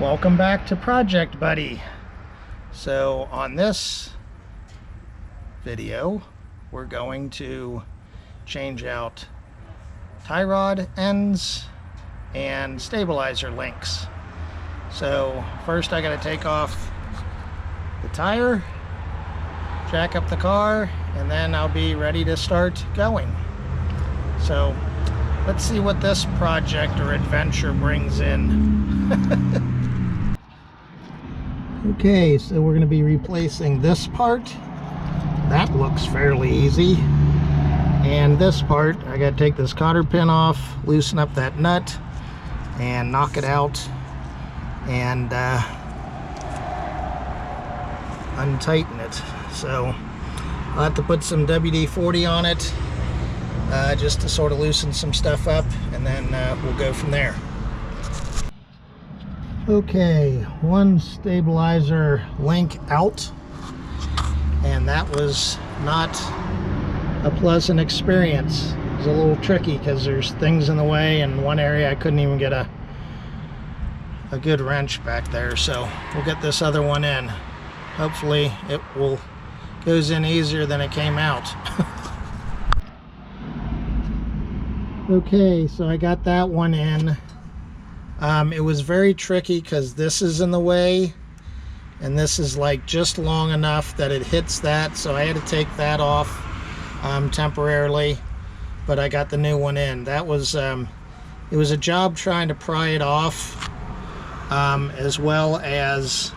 Welcome back to Project Buddy. So on this video we're going to change out tie rod ends and stabilizer links. So first I got to take off the tire, jack up the car, and then I'll be ready to start going. So let's see what this project or adventure brings in. Okay, so we're going to be replacing this part. That looks fairly easy. And this part, I got to take this cotter pin off, loosen up that nut, and knock it out, and untighten it. So I'll have to put some WD-40 on it just to sort of loosen some stuff up, and then we'll go from there. Okay, one stabilizer link out, and that was not a pleasant experience. It was a little tricky because there's things in the way, and one area I couldn't even get a good wrench back there. So we'll get this other one in. Hopefully it goes in easier than it came out. Okay, so I got that one in. It was very tricky because this is in the way, and this is like just long enough that it hits that, so I had to take that off temporarily, but I got the new one in. That was it was a job trying to pry it off, as well as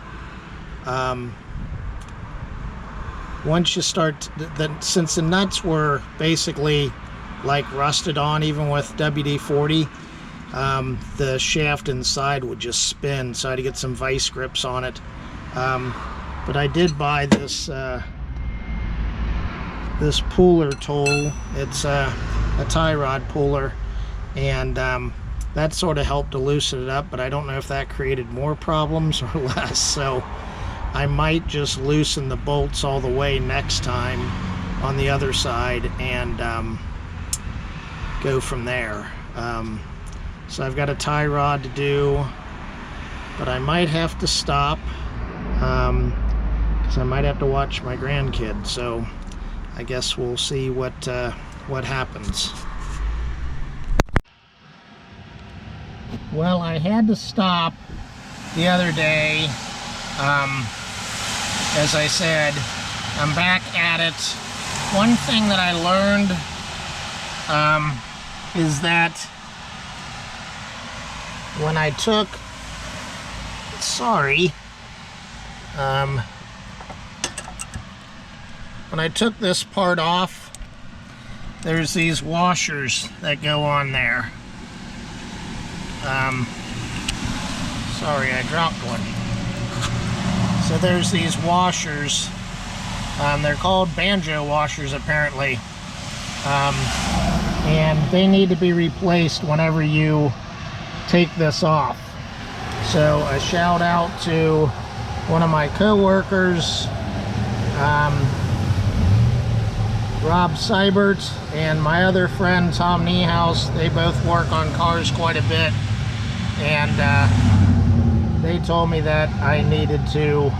once you start, since the nuts were basically like rusted on, even with WD-40, the shaft inside would just spin, so I had to get some vice grips on it. But I did buy this this puller tool. It's a tie rod puller, and that sort of helped to loosen it up, but I don't know if that created more problems or less, so I might just loosen the bolts all the way next time on the other side and go from there. So I've got a tie rod to do, but I might have to stop because I might have to watch my grandkid. So I guess we'll see what happens. Well, I had to stop the other day. As I said, I'm back at it. One thing that I learned is that when I took, when I took this part off, there's these washers that go on there. Sorry, I dropped one. So there's these washers. They're called banjo washers, apparently. And they need to be replaced whenever you take this off. So a shout out to one of my co-workers, Rob Seibert, and my other friend Tom Niehaus. They both work on cars quite a bit, and they told me that I needed to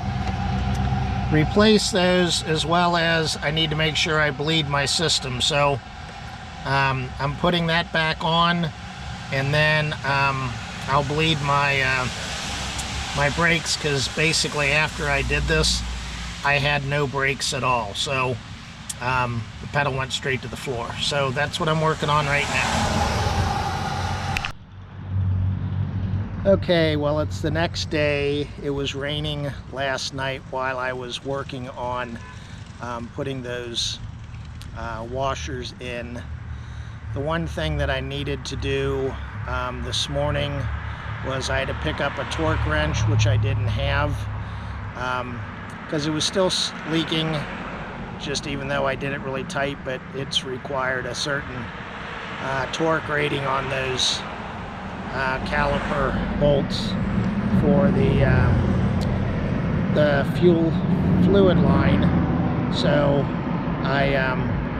replace those, as well as I need to make sure I bleed my system. So I'm putting that back on, and then I'll bleed my my brakes, because basically after I did this I had no brakes at all, so the pedal went straight to the floor. So that's what I'm working on right now. Okay, well, it's the next day. It was raining last night while I was working on putting those washers in. The one thing that I needed to do this morning was I had to pick up a torque wrench, which I didn't have, because it was still leaking, just even though I did it really tight, but it's required a certain torque rating on those caliper bolts for the fuel fluid line. So I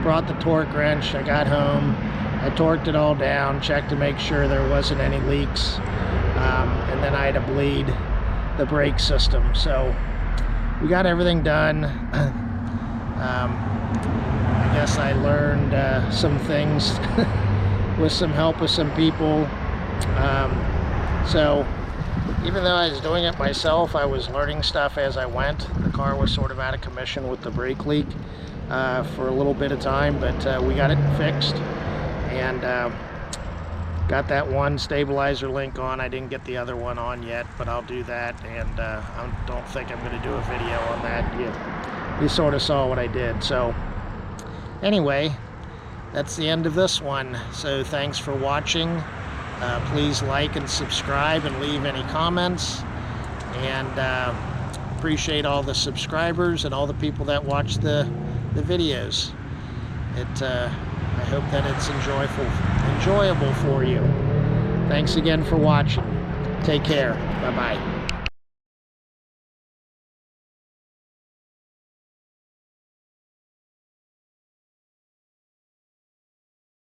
brought the torque wrench. I got home, I torqued it all down, checked to make sure there wasn't any leaks, and then I had to bleed the brake system. So we got everything done. I guess I learned some things with some help with some people. So even though I was doing it myself, I was learning stuff as I went. The car was sort of out of commission with the brake leak for a little bit of time, but we got it fixed, and got that one stabilizer link on. I didn't get the other one on yet, but I'll do that, and I don't think I'm going to do a video on that. You sort of saw what I did. So anyway, that's the end of this one. So thanks for watching. Please like and subscribe and leave any comments, and appreciate all the subscribers and all the people that watch the videos. I hope that it's enjoyable for you. Thanks again for watching. Take care. Bye-bye.